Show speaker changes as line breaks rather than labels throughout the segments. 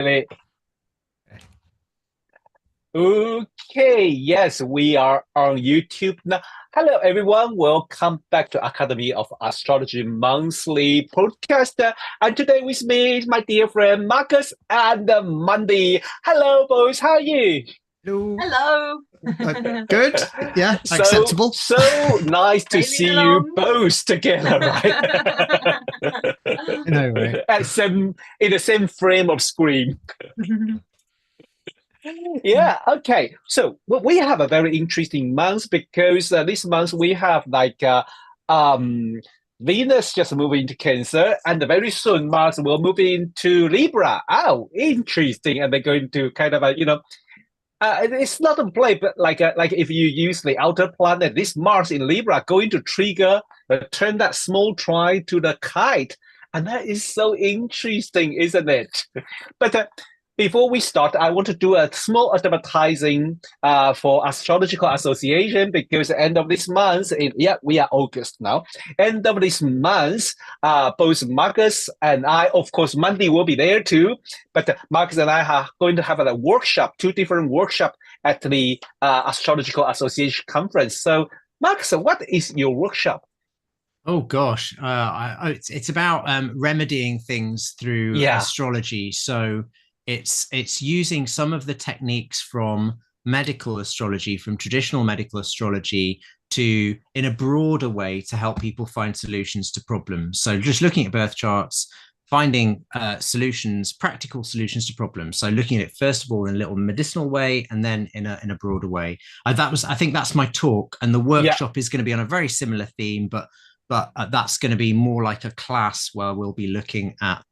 Really? Okay, yes, we are on YouTube now. Hello, everyone. Welcome back to Academy of Astrology Monthly podcast. And today with me is my dear friend Marcus and Mandy. Hello, boys. How are you?
Hello.
Hello.
Good. Yeah,
So,
acceptable.
so nice to
Sailing
see you
along.
both together, right?
I know, right?
In the same frame of screen. Yeah, okay. So we have a very interesting month because this month we have um Venus just moving into Cancer, and very soon Mars will move into Libra. Oh, interesting. And they're going to kind of it's not a play, but like if you use the outer planet, this Mars in Libra going to trigger turn that small trine to the kite, and that is so interesting, isn't it? But before we start, I want to do a small advertising for Astrological Association because at the end of this month, we are August now. End of this month, both Marcus and I, of course, Monday will be there too. But Marcus and I are going to have a workshop, two different workshops at the Astrological Association conference. So, Marcus, what is your workshop?
Oh gosh, it's about remedying things through
Yeah.
astrology. So it's using some of the techniques from medical astrology, from traditional medical astrology, to in a broader way to help people find solutions to problems. So just looking at birth charts, finding solutions, practical solutions to problems. So looking at it first of all in a little medicinal way, and then in a broader way. I think that's my talk, and the
Yeah.
workshop is going to be on a very similar theme, but that's going to be more like a class where we'll be looking at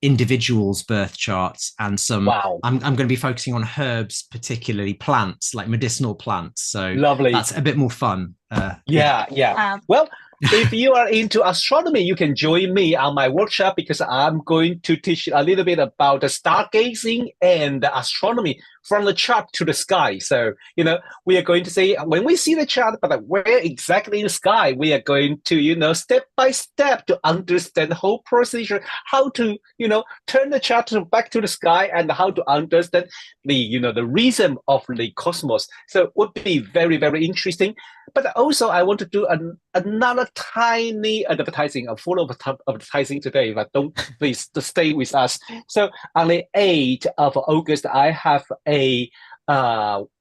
individuals' birth charts and some.
Wow.
I'm going to be focusing on herbs, particularly plants, like medicinal plants. So
Lovely.
that's a bit more fun.
Yeah. Well, if you are into astronomy, you can join me on my workshop because I'm going to teach a little bit about the stargazing and the astronomy from the chart to the sky. So, we are going to say when we see the chart, but where exactly in the sky, we are going to, step by step to understand the whole procedure, how to, turn the chart back to the sky and how to understand the reason of the cosmos. So it would be very, very interesting. But also, I want to do another tiny advertising, a full of advertising today, but don't please stay with us. So on the 8th of August, I have a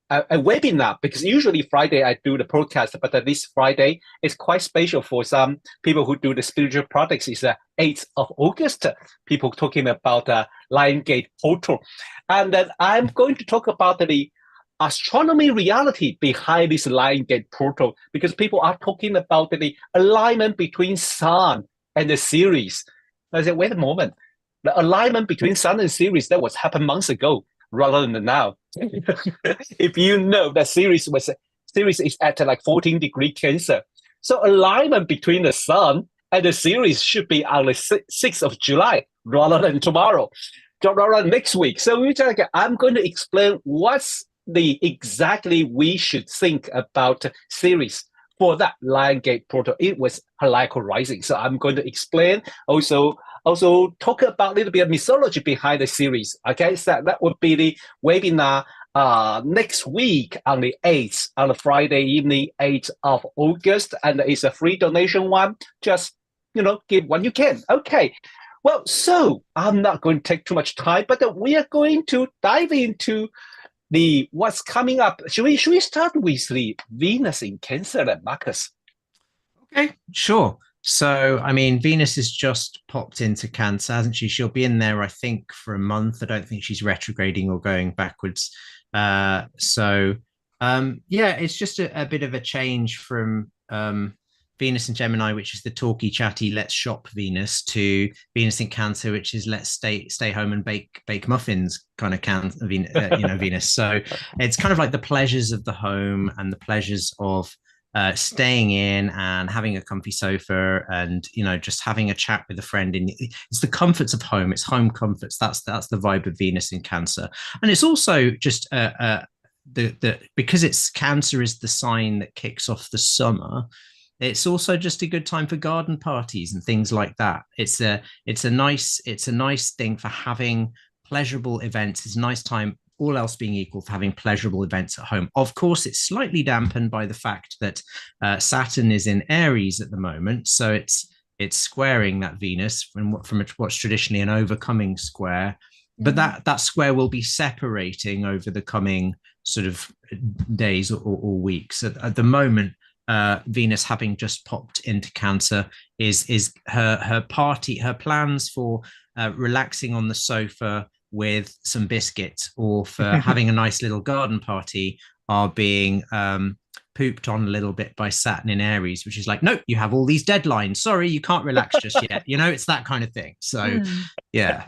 webinar because usually Friday I do the podcast, but this Friday is quite special for some people who do the spiritual products. It's the 8th of August. People talking about the Lion Gate portal. And then I'm going to talk about the astronomy reality behind this Lion Gate portal because people are talking about the alignment between Sun and the Ceres. I said, wait a moment. The alignment between Sun and Ceres, that was happened months ago rather than now. If you know that Ceres is at like 14-degree Cancer. So alignment between the Sun and the Ceres should be on the 6th of July rather than tomorrow, rather than next week. So I'm going to explain what's the exactly we should think about Ceres for that Lion Gate portal. It was Heliacal rising. So I'm going to explain also talk about a little bit of mythology behind the Ceres. Okay, so that would be the webinar next week on the 8th, on the Friday evening, 8th of August. And it's a free donation one. Just, give when you can. Okay. Well, so I'm not going to take too much time, but we are going to dive into what's coming up. Should we start with the Venus in Cancer then, Marcus?
Okay, sure. So, I mean, Venus has just popped into Cancer, hasn't she? She'll be in there, I think, for a month. I don't think she's retrograding or going backwards. Yeah, it's just a bit of a change from Venus in Gemini, which is the talky, chatty, let's shop Venus, to Venus in Cancer, which is let's stay home and bake muffins kind of Venus. So it's kind of like the pleasures of the home and the pleasures of staying in and having a comfy sofa and just having a chat with a friend. It's the comforts of home. It's home comforts. That's the vibe of Venus in Cancer, and it's also just because it's Cancer is the sign that kicks off the summer. It's also just a good time for garden parties and things like that. It's a nice thing for having pleasurable events. It's a nice time, all else being equal, for having pleasurable events at home. Of course, it's slightly dampened by the fact that Saturn is in Aries at the moment, so it's squaring that Venus from what's traditionally an overcoming square. But that square will be separating over the coming sort of days or weeks. At the moment, Venus, having just popped into Cancer, is her plans for relaxing on the sofa with some biscuits, or for having a nice little garden party, are being pooped on a little bit by Saturn in Aries, which is like, nope, you have all these deadlines. Sorry, you can't relax just yet. It's that kind of thing. So, yeah.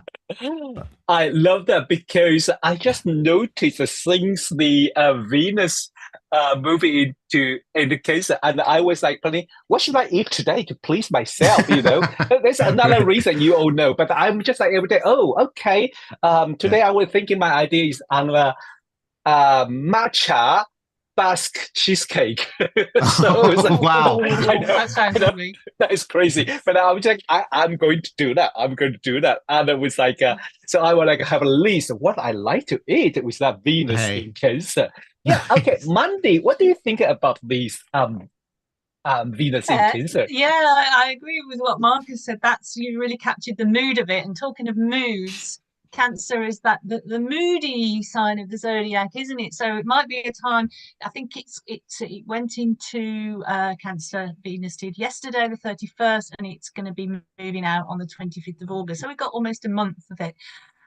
I love that, because I just noticed since the Venus moving into Cancer, and I was like, planning, what should I eat today to please myself? There's another reason you all know, but I'm just like every day. Oh, okay. Today I was thinking my idea is on the matcha Basque cheesecake. So it's like,
wow,
that sounds lovely.
That is crazy. But I'm just like, I'm going to do that. I'm going to do that. And it was like, so I would like have a list of what I like to eat with that Venus in Cancer. Yeah. Okay. Monday. What do you think about these Venus in Cancer?
Yeah, I agree with what Marcus said. You really captured the mood of it. And talking of moods, Cancer is that the moody sign of the zodiac, isn't it? So it might be a time. I think it went into Cancer. Venus did yesterday, the 31st, and it's going to be moving out on the 25th of August. So we've got almost a month of it.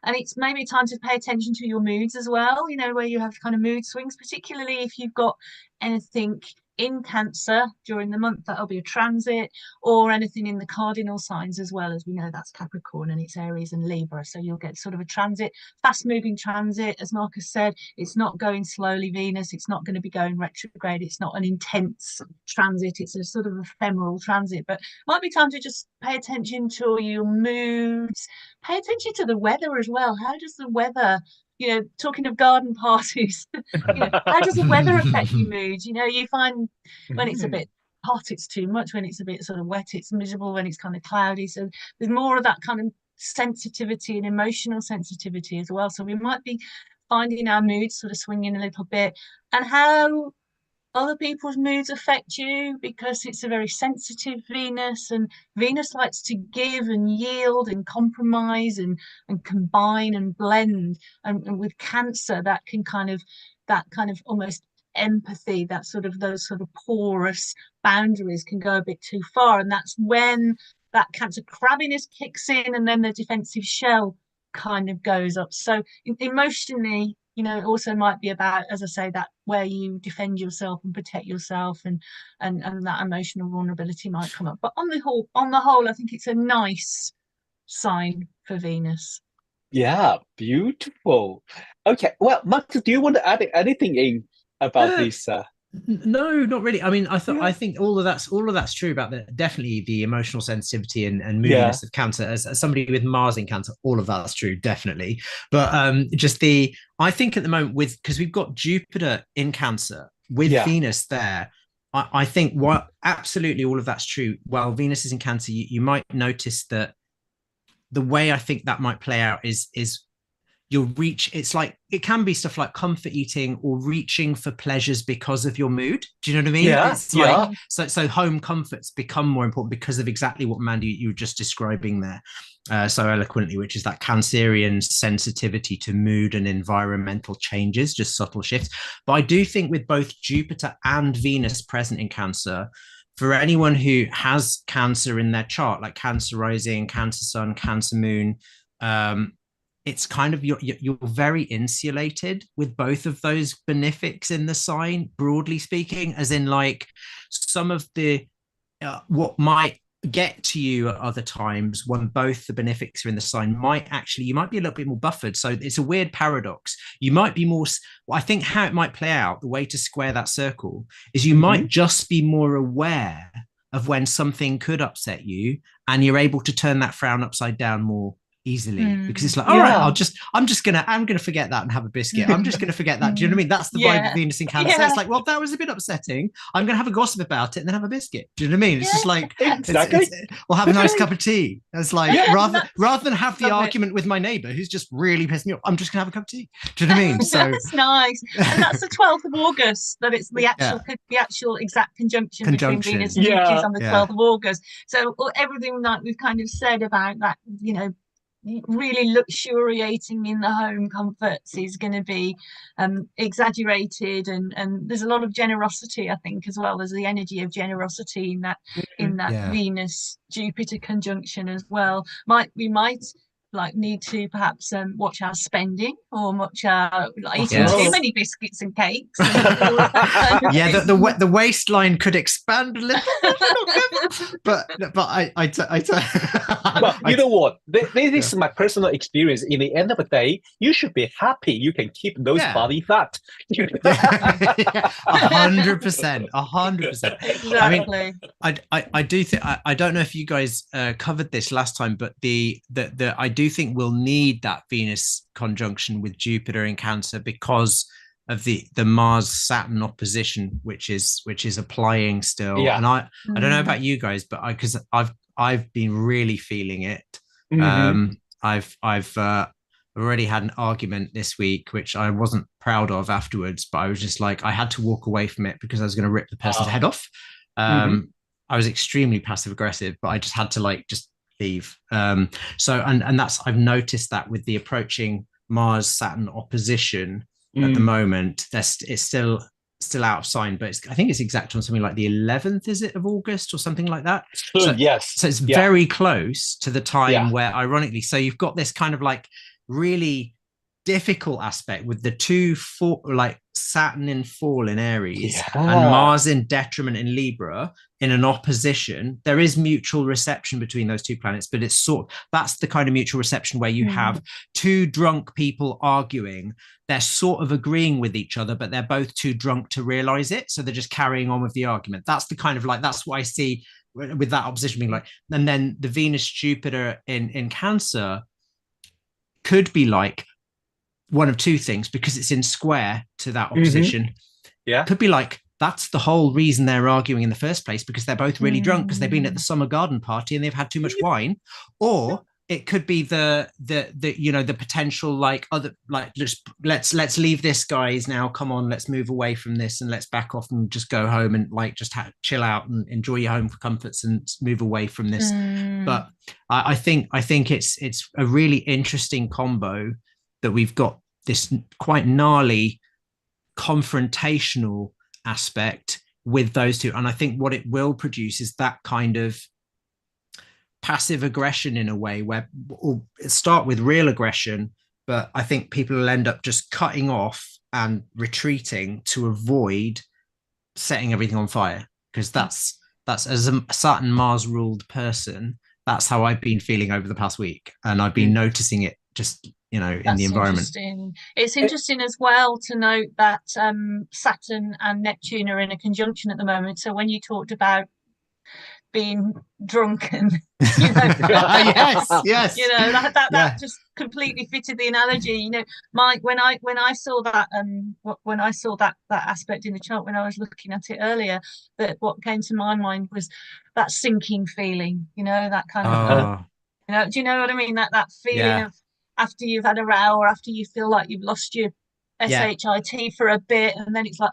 And it's maybe time to pay attention to your moods as well, where you have kind of mood swings, particularly if you've got anything in Cancer during the month. That'll be a transit, or anything in the cardinal signs as well. As we know, that's Capricorn and it's Aries and Libra. So you'll get sort of a transit, fast moving transit. As Marcus said, it's not going slowly, Venus. It's not going to be going retrograde. It's not an intense transit. It's a sort of ephemeral transit. But it might be time to just pay attention to your moods. Pay attention to the weather as well. How does the weather, talking of garden parties, how does the weather affect your mood? You find when it's a bit hot, it's too much. When it's a bit sort of wet, it's miserable. When it's kind of cloudy, so there's more of that kind of sensitivity and emotional sensitivity as well. So we might be finding our moods sort of swinging a little bit, and how other people's moods affect you, because it's a very sensitive Venus, and Venus likes to give and yield and compromise and combine and blend, and with Cancer that kind of almost empathy, those sort of porous boundaries can go a bit too far, and that's when that Cancer crabbiness kicks in, and then the defensive shell kind of goes up. So emotionally, it also might be about, as I say, that where you defend yourself and protect yourself, and that emotional vulnerability might come up. But on the whole, I think it's a nice sign for Venus.
Yeah, beautiful. Okay, well, Max, do you want to add anything in about this?
No, not really. I mean, I think all of that's true about definitely the emotional sensitivity and moodiness of Cancer. As somebody with Mars in Cancer, all of that's true, definitely. But I think at the moment, because we've got Jupiter in Cancer with Venus there, I think absolutely all of that's true. While Venus is in Cancer, you might notice that the way I think that might play out is you'll reach, it's like, it can be stuff like comfort eating or reaching for pleasures because of your mood. Do you know what I mean?
Yeah,
it's like, so home comforts become more important because of exactly what, Mandy, you were just describing there so eloquently, which is that Cancerian sensitivity to mood and environmental changes, just subtle shifts. But I do think with both Jupiter and Venus present in Cancer, for anyone who has Cancer in their chart, like Cancer rising, Cancer sun, Cancer moon, it's kind of you're very insulated with both of those benefics in the sign, broadly speaking, as in like some of the what might get to you at other times when both the benefics are in the sign you might be a little bit more buffered. So it's a weird paradox. You might be more, I think how it might play out, the way to square that circle is you might just be more aware of when something could upset you, and you're able to turn that frown upside down more easily, because it's like, all right, I'm gonna forget that and have a biscuit. I'm just gonna forget that. Do you know what I mean? That's the vibe of Venus in Cancer. It's like, well, that was a bit upsetting. I'm gonna have a gossip about it and then have a biscuit. Do you know what I mean? It's just like,
exactly.
We'll have a nice cup of tea. It's like, rather than have the argument with my neighbor who's just really pissed me off, I'm just gonna have a cup of tea. Do you know what I mean? So
that's nice. And that's the 12th of August, that it's the actual exact conjunction between Venus and Jupiter is on the 12th of August. So everything that we've kind of said about that, you know, really luxuriating in the home comforts is going to be exaggerated, and there's a lot of generosity, I think, as well. There's the energy of generosity in that Venus Jupiter conjunction as well. We might like need to perhaps watch our spending, or watch our eating too many biscuits and cakes.
The waistline could expand a little. but
you know what? This is my personal experience. In the end of the day, you should be happy you can keep those body fat.
100%.
Exactly.
I mean, I do think, I don't know if you guys covered this last time, but the I do think we'll need that Venus conjunction with Jupiter in Cancer because of the Mars Saturn opposition, which is applying still. And I don't know about you guys, but because I've been really feeling it. I've already had an argument this week, which I wasn't proud of afterwards, but I was just like, I had to walk away from it because I was going to rip the person's head off. I was extremely passive aggressive, but I just had to just leave. So that's, I've noticed that with the approaching Mars Saturn opposition at the moment, it's still out of sign, but I think it's exact on something like the 11th, is it, of August or something like that? So it's very close to the time where, ironically, so you've got this kind of like really difficult aspect with the two Saturn in fall in Aries and Mars in detriment in Libra in an opposition. There is mutual reception between those two planets, but it's that's the kind of mutual reception where you have two drunk people arguing. They're sort of agreeing with each other, but they're both too drunk to realize it, so they're just carrying on with the argument. That's the kind of that's what I see with that opposition being like. And then the Venus Jupiter in Cancer could be like one of two things, because it's in square to that opposition. Could be like, that's the whole reason they're arguing in the first place, because they're both really drunk because they've been at the summer garden party and they've had too much wine. Or it could be the potential let's leave this, guys, now, come on, let's move away from this and let's back off and just go home and chill out and enjoy your home for comforts and move away from this. But I think it's a really interesting combo that we've got this quite gnarly confrontational aspect with those two. And I think what it will produce is that kind of passive aggression in a way, where it'll start with real aggression, but I think people will end up just cutting off and retreating to avoid setting everything on fire. Because that's as a Saturn Mars ruled person, that's how I've been feeling over the past week. And I've been noticing it just in the environment.
It's interesting as well to note that Saturn and Neptune are in a conjunction at the moment. So when you talked about being drunken,
yes,
that just completely fitted the analogy. Mike, when I saw that aspect in the chart when I was looking at it earlier, that what came to my mind was that sinking feeling. That kind of do you know what I mean? That feeling of after you've had a row, or after you feel like you've lost your SHIT for a bit, and then it's like,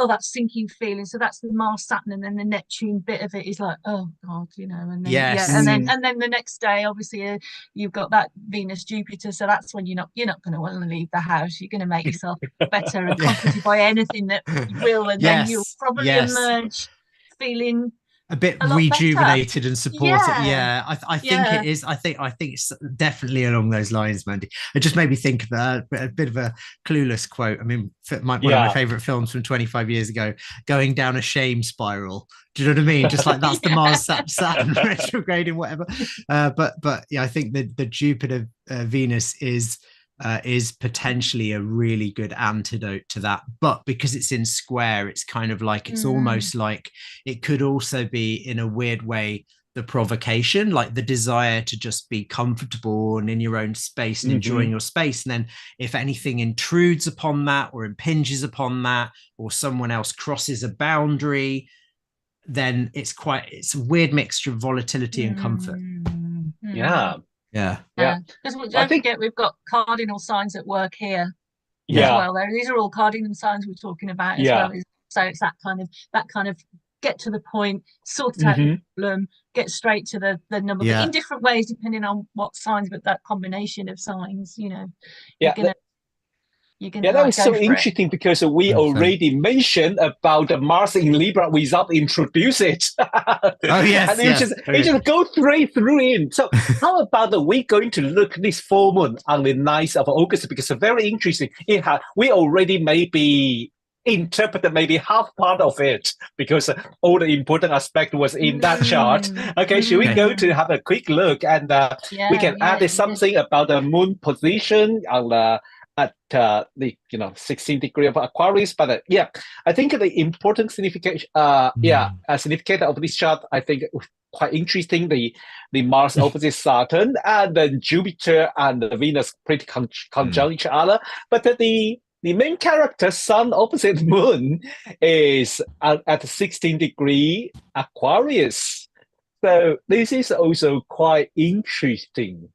that sinking feeling. So that's the Mars Saturn, and then the Neptune bit of it is like, oh God, and then and then the next day, obviously, you've got that Venus Jupiter. So that's when you're not going to want to leave the house. You're going to make yourself better and comforted by anything that you will, and then you'll probably emerge feeling
a bit rejuvenated and supported. I think it is. I think it's definitely along those lines, Mandy. It just made me think of a bit of a Clueless quote. I mean, one of my favorite films from 25 years ago, going down a shame spiral. Do you know what I mean? Just like that's the Mars Saturn retrograde and whatever. But yeah, I think the Jupiter Venus is potentially a really good antidote to that. But because it's in square, it's kind of like, it's almost like it could also be, in a weird way, the provocation, like the desire to just be comfortable and in your own space and enjoying your space. And then if anything intrudes upon that or impinges upon that, or someone else crosses a boundary, then it's a weird mixture of volatility and comfort.
Yeah.
Because don't forget, we've got cardinal signs at work here as well. These are all cardinal signs we're talking about as well. So it's that kind of get to the point, sort out the problem, get straight to the number, but in different ways depending on what signs. But that combination of signs, you're gonna
that was so interesting because we already mentioned about the Mars in Libra without introduce it. And you just go straight through in. So how about we going to look this full moon on the 9th of August, because it's very interesting. We already maybe interpreted maybe half part of it because all the important aspect was in that chart. Okay, should we go to have a quick look, and we can add something about the moon position on at the 16 degree of Aquarius. But I think the important signification significance of this chart, I think quite interesting. The Mars opposite Saturn, and then Jupiter and Venus pretty conjunct each other. But the main character, Sun opposite Moon, is at 16 degree Aquarius. So this is also quite interesting.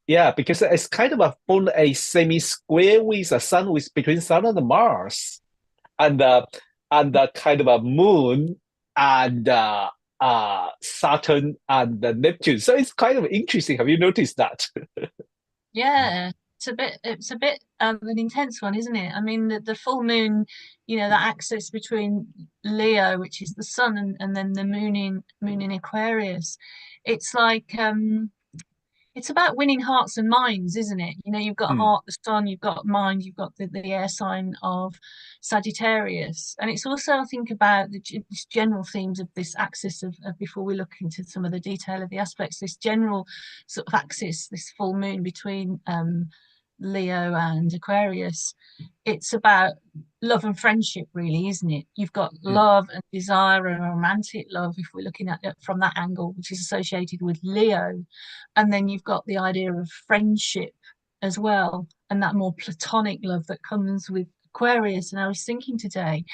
Yeah, because it's kind of a semi-square with a sun, between Sun and Mars, and kind of a Moon and Saturn and Neptune. So it's kind of interesting. Have you noticed that?
Yeah, it's a bit of an intense one, isn't it? I mean, the full moon, that axis between Leo, which is the sun, and then the moon in Aquarius. It's like it's about winning hearts and minds, isn't it? You've got heart, the sun, you've got mind, you've got the air sign of Sagittarius. And it's also, I think, about the general themes of this axis of before we look into some of the detail of the aspects, this general sort of axis, this full moon between Leo and Aquarius. It's about love and friendship, really, isn't it? You've got love and desire and romantic love, if we're looking at it from that angle, which is associated with Leo. And then you've got the idea of friendship as well, and that more platonic love that comes with Aquarius. And I was thinking today,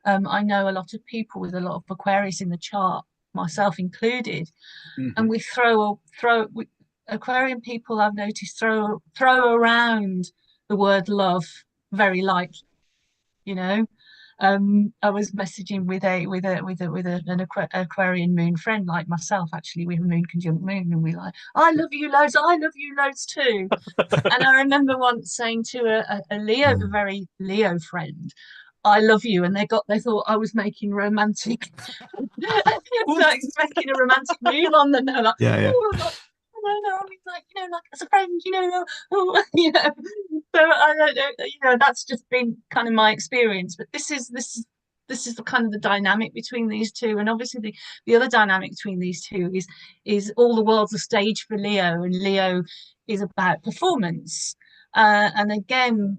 I know a lot of people with a lot of Aquarius in the chart, myself included, and we Aquarian people, I've noticed, throw around the word love very lightly. I was messaging with an Aquarian moon friend like myself. Actually, we have a moon conjunct moon, and we like, I love you loads too. And I remember once saying to a very Leo friend, I love you, and they thought I was making romantic making a romantic move on them. They're like, no, I mean, like as a friend, So I don't know, that's just been kind of my experience. But this is the kind of the dynamic between these two, and obviously the other dynamic between these two is all the world's a stage for Leo, and Leo is about performance. And again,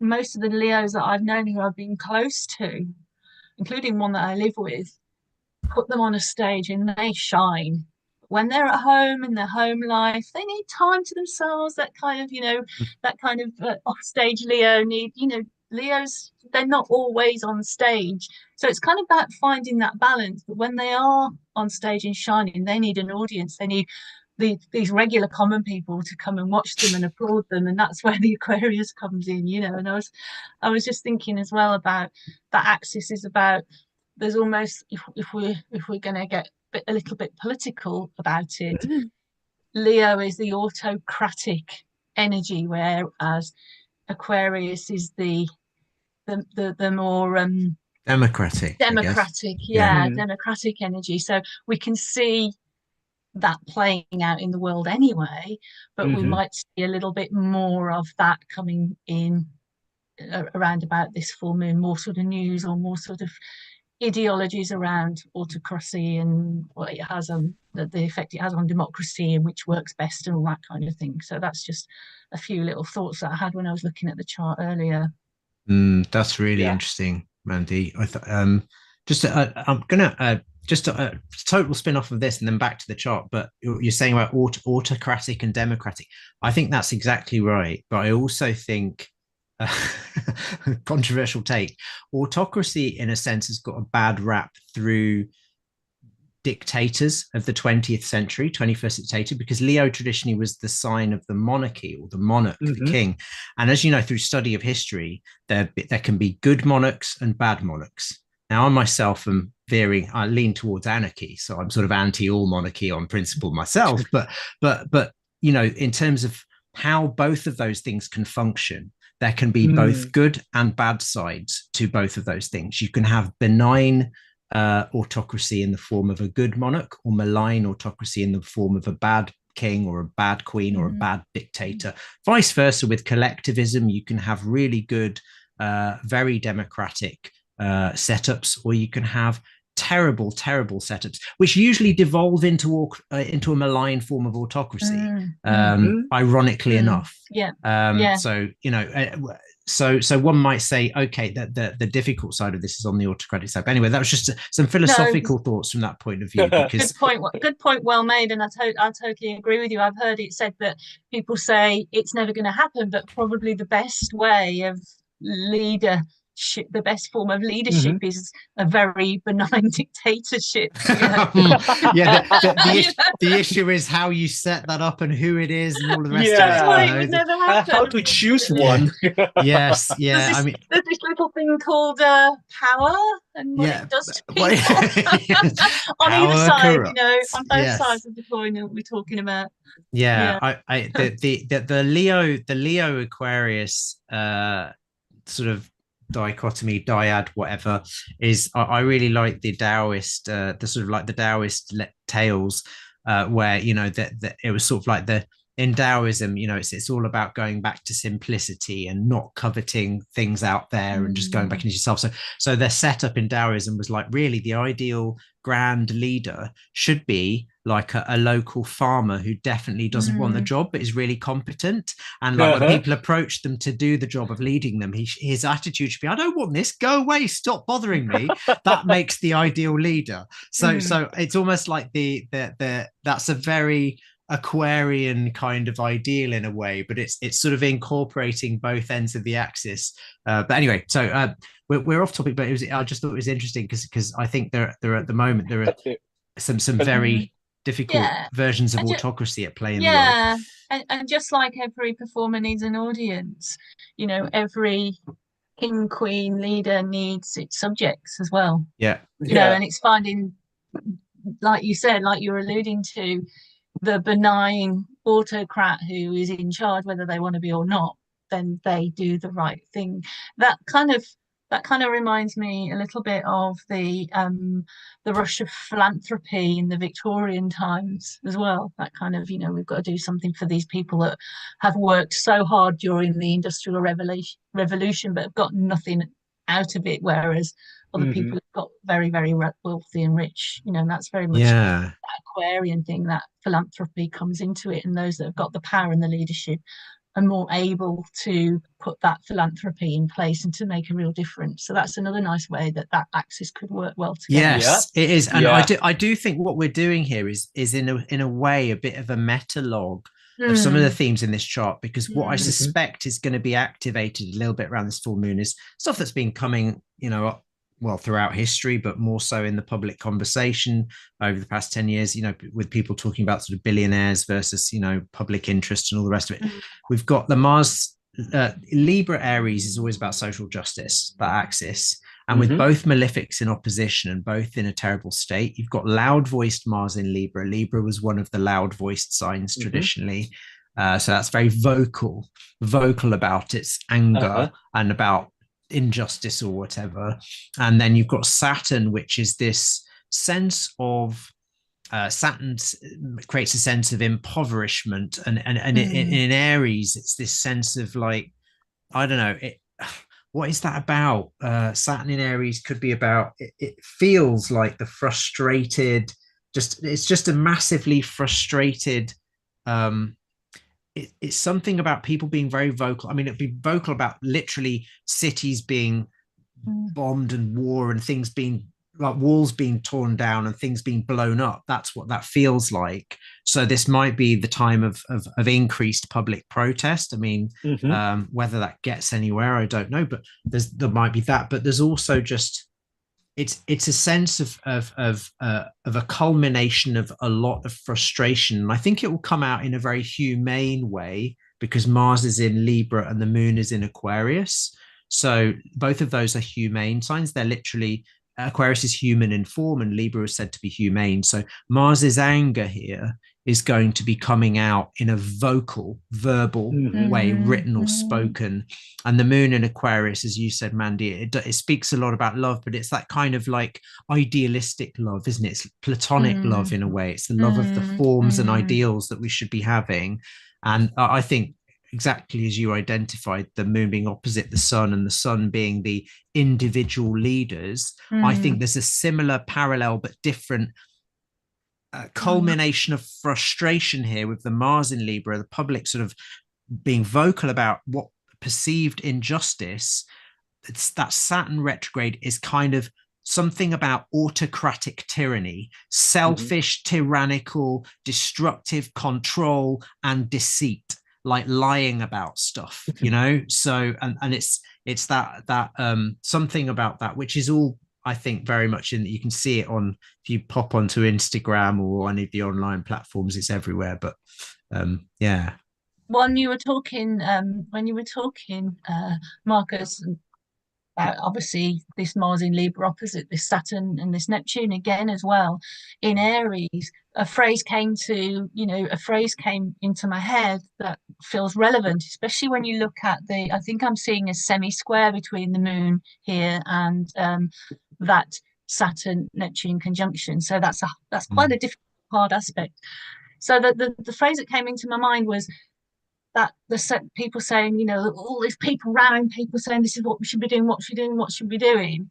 most of the Leos that I've known who I've been close to, including one that I live with, put them on a stage and they shine. When they're at home in their home life, they need time to themselves. That kind of off stage Leo need, Leos, they're not always on stage. So it's kind of about finding that balance. But when they are on stage and shining, they need an audience. They need these regular common people to come and watch them and applaud them. And that's where the Aquarius comes in, And I was just thinking as well about that axis is about, there's almost, if we're going to get a little bit political about it, Leo is the autocratic energy, whereas Aquarius is the more
democratic,
democratic energy. So we can see that playing out in the world anyway, but we might see a little bit more of that coming in around about this full moon, more sort of news or more sort of ideologies around autocracy and what it has on the effect it has on democracy and which works best and all that kind of thing. So that's just a few little thoughts that I had when I was looking at the chart earlier.
That's really interesting, Mandy. I'm gonna just a total spin off of this and then back to the chart, but you're saying about autocratic and democratic. I think that's exactly right. But I also think, controversial take, autocracy in a sense has got a bad rap through dictators of the 20th century, 21st dictator, because Leo traditionally was the sign of the monarchy or the monarch, the king. And as you know, through study of history, there can be good monarchs and bad monarchs. Now, I myself am veering, I lean towards anarchy. So I'm sort of anti all monarchy on principle myself. But, you know, in terms of how both of those things can function, there can be both good and bad sides to both of those things. You can have benign autocracy in the form of a good monarch, or malign autocracy in the form of a bad king or a bad queen or a bad dictator. Vice versa with collectivism, you can have really good, very democratic setups, or you can have terrible setups, which usually devolve into a malign form of autocracy. Ironically enough, So you know, so one might say, okay, that the difficult side of this is on the autocratic side. But anyway, that was just some philosophical thoughts from that point of view. Because
good point, well made, and I totally agree with you. I've heard it said that people say it's never going to happen, but probably the best way of leadership, the best form of leadership is a very benign dictatorship.
The issue is how you set that up and who it is and all the rest of it.
That's why it would never happen.
How to choose one.
Yes,
there's this little thing called power and what it does to people. On either side, corrupt. You know, on both sides of the coin that we're talking about.
The Leo Aquarius sort of dichotomy, dyad, whatever, is I really like the Taoist, the sort of like the Taoist tales, where you know that it was sort of like in Taoism, you know, it's all about going back to simplicity and not coveting things out there and just going back into yourself. So their setup in Taoism was like, really the ideal grand leader should be like a local farmer who definitely doesn't want the job but is really competent, and like when people approach them to do the job of leading them, his attitude should be, I don't want this, go away, stop bothering me. That makes the ideal leader. So it's almost like the that's a very Aquarian kind of ideal in a way, but it's sort of incorporating both ends of the axis. But anyway, so we're off topic, but I just thought it was interesting because I think there at the moment there are some very difficult versions of autocracy at play in the world.
And just like every performer needs an audience, you know, every king, queen, leader needs its subjects as well. You know, and it's finding, like you said, like you're alluding to, the benign autocrat who is in charge, whether they want to be or not, then they do the right thing. That kind of reminds me a little bit of the rush of philanthropy in the Victorian times as well. That kind of, you know, we've got to do something for these people that have worked so hard during the Industrial Revolution but have got nothing out of it, whereas other people have got very, very wealthy and rich, you know, and that's very much that Aquarian thing, that philanthropy comes into it, and those that have got the power and the leadership are more able to put that philanthropy in place and to make a real difference. So that's another nice way that axis could work well together.
Yes, it is. And I do think what we're doing here is in a way a bit of a meta-log of some of the themes in this chart, because what I suspect is going to be activated a little bit around this full moon is stuff that's been coming, you know, well, throughout history, but more so in the public conversation over the past 10 years, you know, with people talking about sort of billionaires versus, you know, public interest and all the rest of it. We've got the Mars, Libra Aries is always about social justice, that axis. And with both malefics in opposition and both in a terrible state, you've got loud-voiced Mars in Libra. Libra was one of the loud-voiced signs traditionally. So that's very vocal about its anger and about injustice or whatever. And then you've got Saturn, which is this sense of Saturn creates a sense of impoverishment, and in Aries it's this sense of like, I don't know, what is that about? Saturn in Aries could be about, it feels like the frustrated, it's just a massively frustrated it's something about people being very vocal. I mean, it'd be vocal about literally cities being bombed and war and things being like walls being torn down and things being blown up. That's what that feels like. So this might be the time of increased public protest. I mean, whether that gets anywhere, I don't know, but there might be that. But there's also just it's a sense of a culmination of a lot of frustration. And I think it will come out in a very humane way because Mars is in Libra and the moon is in Aquarius. So both of those are humane signs. They're literally, Aquarius is human in form and Libra is said to be humane. So Mars's anger here is going to be coming out in a vocal, verbal way, written or spoken. And the moon in Aquarius, as you said, Mandy, it speaks a lot about love, but it's that kind of like idealistic love, isn't it? It's platonic love in a way. It's the love of the forms and ideals that we should be having. And I think exactly as you identified, the moon being opposite the sun and the sun being the individual leaders, I think there's a similar parallel but different culmination of frustration here with the Mars in Libra, the public sort of being vocal about what perceived injustice. It's that Saturn retrograde is kind of something about autocratic tyranny, selfish, tyrannical, destructive control and deceit, like lying about stuff, you know. So and it's that something about that, which is all, I think, very much in that. You can see it on, if you pop onto Instagram or any of the online platforms, it's everywhere. But yeah.
When you were talking, Marcus, about obviously this Mars in Libra opposite this Saturn and this Neptune again as well in Aries, a phrase came into my head that feels relevant, especially when you look at I think I'm seeing a semi-square between the moon here and that Saturn Neptune conjunction. So that's quite a different hard aspect. So the phrase that came into my mind was that people saying, all these people rallying, people saying this is what we should be doing, what should we be doing, what should we be doing,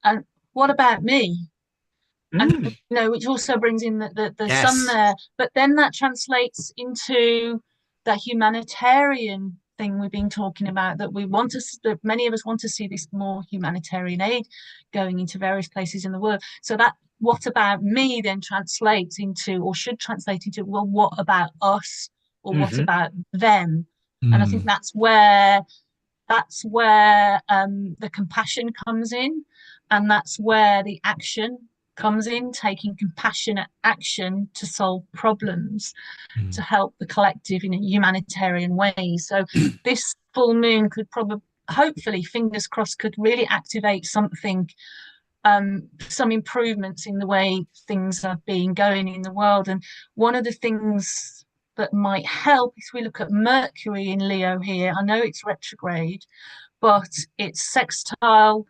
and what about me? And which also brings in the
Yes.
sun there, but then that translates into that humanitarian thing we've been talking about, that many of us want to see this more humanitarian aid going into various places in the world. So that what about me then translates into, or should translate into, well, what about us, or what about them? And I think that's where the compassion comes in, and that's where the action comes in, taking compassionate action to solve problems, to help the collective in a humanitarian way. So this full moon could probably, hopefully, fingers crossed, could really activate something, some improvements in the way things are being going in the world. And one of the things that might help is we look at Mercury in Leo here. I know it's retrograde, but it's sextile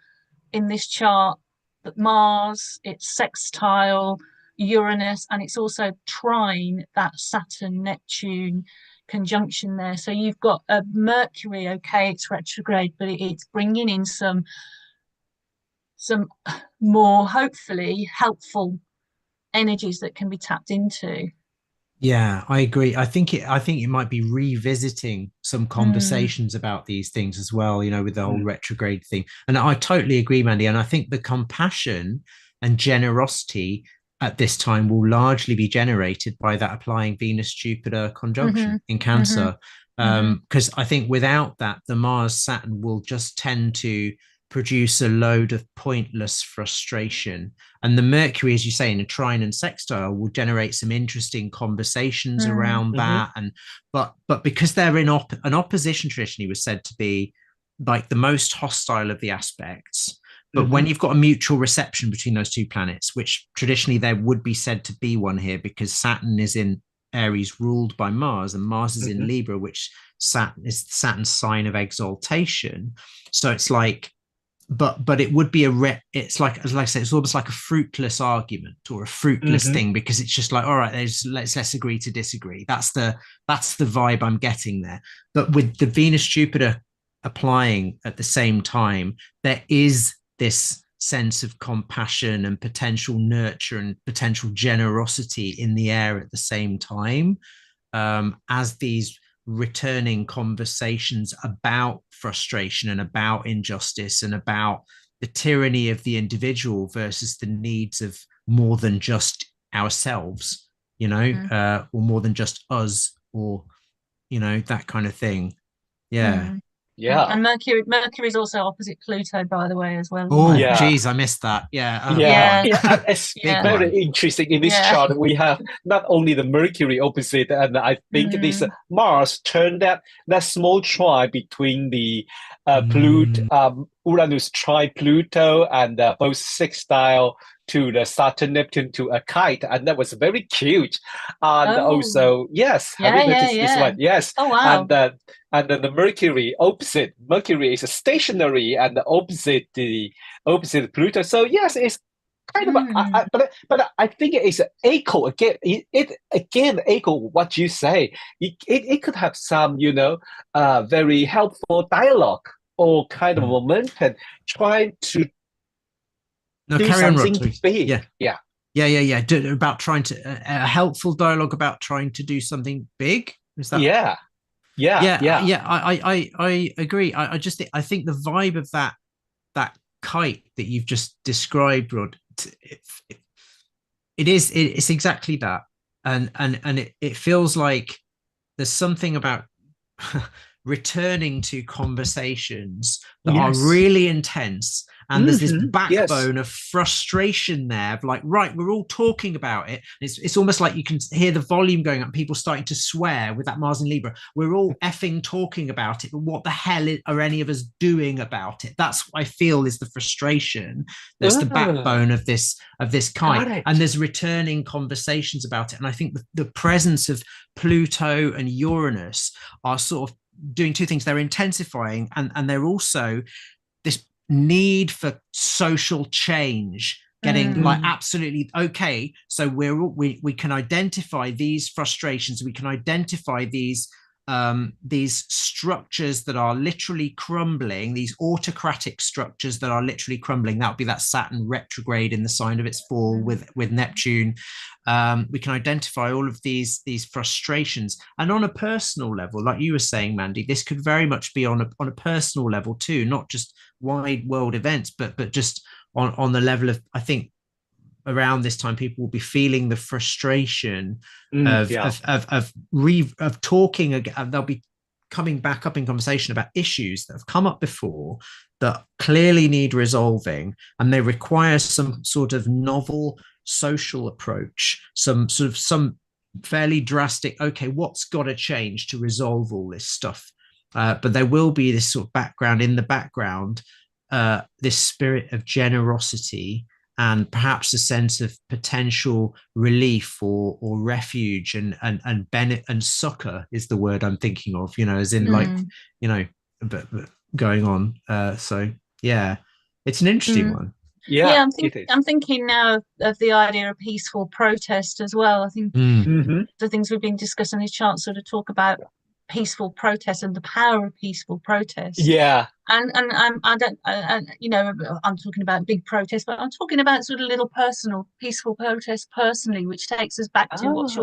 in this chart, but Mars, it's sextile Uranus, and it's also trine that Saturn Neptune conjunction there. So you've got a Mercury, okay, it's retrograde, but it's bringing in some more hopefully helpful energies that can be tapped into.
Yeah, I agree. I think it might be revisiting some conversations about these things as well, with the whole retrograde thing. And I totally agree, Mandy. And I think the compassion and generosity at this time will largely be generated by that applying Venus-Jupiter conjunction in Cancer. Because I think without that, the Mars-Saturn will just tend to produce a load of pointless frustration. And the Mercury, as you say, in a trine and sextile will generate some interesting conversations around that. And but because they're in an opposition traditionally was said to be like the most hostile of the aspects. But when you've got a mutual reception between those two planets, which traditionally there would be said to be one here, because Saturn is in Aries ruled by Mars, and Mars is in Libra, which Saturn is Saturn's sign of exaltation. So it's like, but it would be it's like I said, it's almost like a fruitless argument or a fruitless thing, because it's just like, all right, let's agree to disagree. That's the vibe I'm getting there. But with the Venus Jupiter applying at the same time, there is this sense of compassion and potential nurture and potential generosity in the air at the same time, as these returning conversations about frustration and about injustice and about tyranny of the individual versus the needs of more than just ourselves, or more than just us, or that kind of thing. Yeah.
Yeah.
And Mercury's also opposite Pluto, by the way, as well.
Oh,
Yeah.
geez, I missed that. Yeah. Oh,
Yeah.
Yeah.
And it's
Yeah.
very interesting in this
Yeah.
chart. We have not only the Mercury opposite, and I think this Mars turned that small tri between the Uranus tri Pluto, and both sextile to the Saturn Neptune to a kite, and that was very cute. And also, yes, have you noticed this one? Yes.
Oh, wow.
And then the Mercury opposite. Mercury is a stationary and the opposite Pluto. So yes, it's kind of, but I think it is echo again. It again echo what you say. It could have some, very helpful dialogue or kind of momentum trying to do
carry on,
something
Rod,
big.
Yeah. About trying to a helpful dialogue about trying to do something big. Is that?
Yeah.
I agree. I think the vibe of that kite that you've just described, Rod, it's exactly that, and it feels like there's something about returning to conversations that are really intense, and there's this backbone of frustration there of like, right, we're all talking about it. It's almost like you can hear the volume going up, people starting to swear with that Mars in Libra. We're all effing talking about it, but what the hell are any of us doing about it? That's what I feel is the frustration. There's the backbone of this kite, and there's returning conversations about it. And I think the presence of Pluto and Uranus are sort of doing two things. They're intensifying, and they're also this need for social change, getting like absolutely okay. So we can identify these frustrations, we can identify these structures that are literally crumbling, these autocratic structures that are literally crumbling. That would be that Saturn retrograde in the sign of its fall with Neptune. We can identify all of these frustrations, and on a personal level, like you were saying, Mandy, this could very much be on a personal level too, not just wide world events, but just on the level of, I think around this time people will be feeling the frustration of talking again. They'll be coming back up in conversation about issues that have come up before that clearly need resolving, and they require some sort of novel social approach, some fairly drastic, okay, what's got to change to resolve all this stuff. But there will be this sort of background, this spirit of generosity, and perhaps a sense of potential relief or refuge and succor is the word I'm thinking of, as in but going on. So yeah, it's an interesting one.
Yeah, I'm thinking now of the idea of peaceful protest as well. I think the things we've been discussing in this chart sort of talk about peaceful protest and the power of peaceful protest.
Yeah.
And I don't, I'm talking about big protest, but I'm talking about sort of little personal peaceful protest personally, which takes us back to what's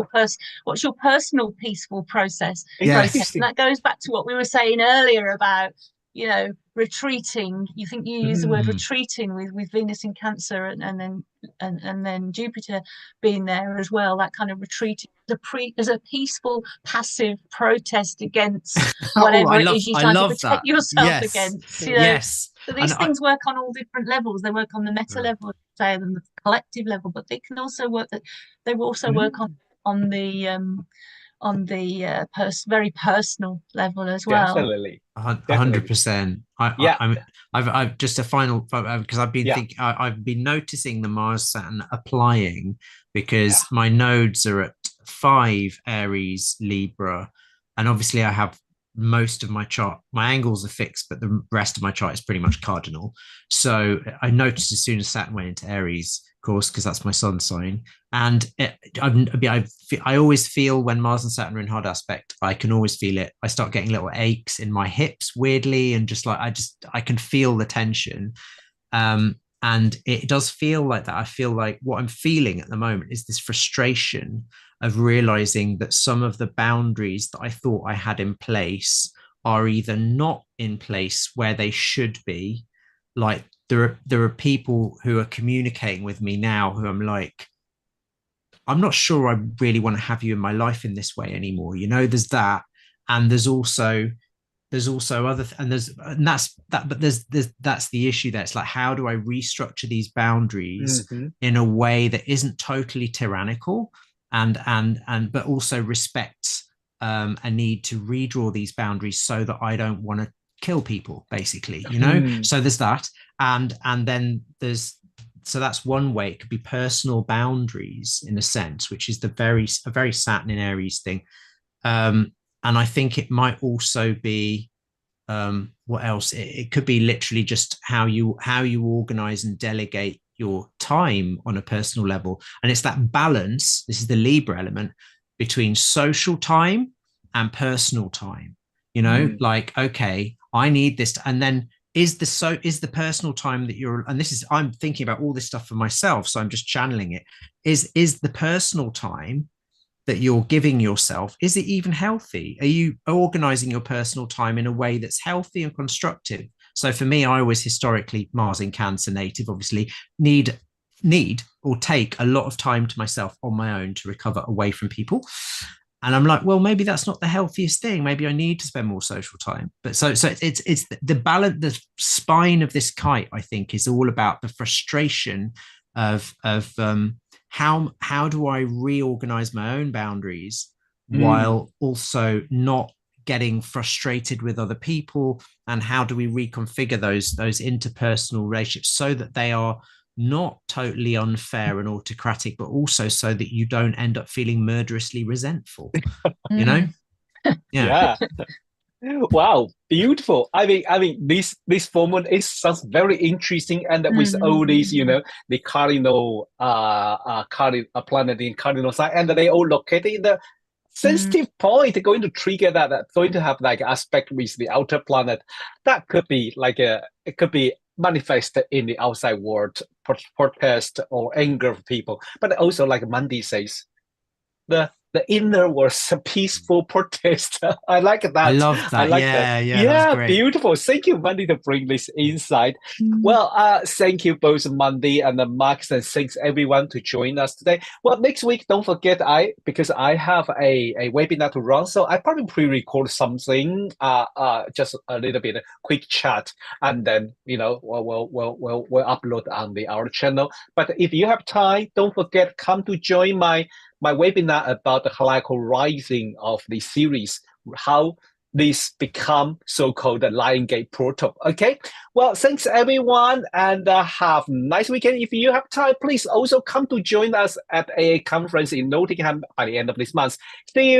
your personal peaceful process.
Yes.
And that goes back to what we were saying earlier about, retreating. You think you use the word retreating with Venus in Cancer and then Jupiter being there as well. That kind of retreating as a peaceful, passive protest against whatever it is you're trying to protect yourself against.
Yes.
So these things work on all different levels. They work on the meta level, say, and the collective level, but they can also work. They will also work on the very personal level as well.
Definitely.
100%. I've just a final, because I've been thinking, I've been noticing the Mars Saturn applying, because my nodes are at 5 Aries Libra, and obviously I have most of my chart, my angles are fixed, but the rest of my chart is pretty much cardinal. So I noticed as soon as Saturn went into Aries, of course, because that's my sun sign, and I always feel when Mars and Saturn are in hard aspect, I can always feel it. I start getting little aches in my hips weirdly, and I can feel the tension, and it does feel like that. I feel like what I'm feeling at the moment is this frustration of realizing that some of the boundaries that I thought I had in place are either not in place where they should be, like there are people who are communicating with me now who I'm like, I'm not sure I really want to have you in my life in this way anymore. There's that, and there's also and that's that, but there's that's the issue there. It's like, how do I restructure these boundaries in a way that isn't totally tyrannical, and but also respects a need to redraw these boundaries so that I don't want to kill people, basically. So there's that, and then there's, so that's one way. It could be personal boundaries in a sense, which is a very Saturn in Aries thing. And I think it might also be, what else? It could be literally just how you organize and delegate your time on a personal level. And it's that balance, this is the Libra element, between social time and personal time. Like, okay, I need this, and then is the personal time that you're, and this is, I'm thinking about all this stuff for myself, so I'm just channeling it, is the personal time that you're giving yourself, is it even healthy? Are you organizing your personal time in a way that's healthy and constructive? So for me, I always historically, Mars in Cancer native, obviously, need or take a lot of time to myself on my own to recover away from people. And I'm like, well, maybe that's not the healthiest thing. Maybe I need to spend more social time. But so it's the balance, the spine of this kite, I think, is all about the frustration of how do I reorganize my own boundaries while also not getting frustrated with other people, and how do we reconfigure those interpersonal relationships so that they are not totally unfair and autocratic, but also so that you don't end up feeling murderously resentful.
Yeah. Wow, beautiful. I mean, this format sounds very interesting, and with all these, the cardinal planet in cardinal sign, and they all located in the sensitive point, going to trigger that, going to have like aspect with the outer planet. That could be like it could be manifested in the outside world, protest or anger of people, but also like Mandy says, the inner was a peaceful protest. I like that.
I love that.
I like
that.
Yeah, beautiful. Thank you, Mandy, to bring this insight. Well, thank you both, Mandy and Max, and thanks everyone to join us today. Well, next week, don't forget, because I have a webinar to run, so I probably pre-record something, just a little bit, a quick chat, and then we'll upload on our channel. But if you have time, don't forget, come to join my webinar about the hierarchical rising of the series, how this become so-called the Lion Gate protocol. Okay, well, thanks everyone, and have a nice weekend. If you have time, please also come to join us at a conference in Nottingham by the end of this month. See you.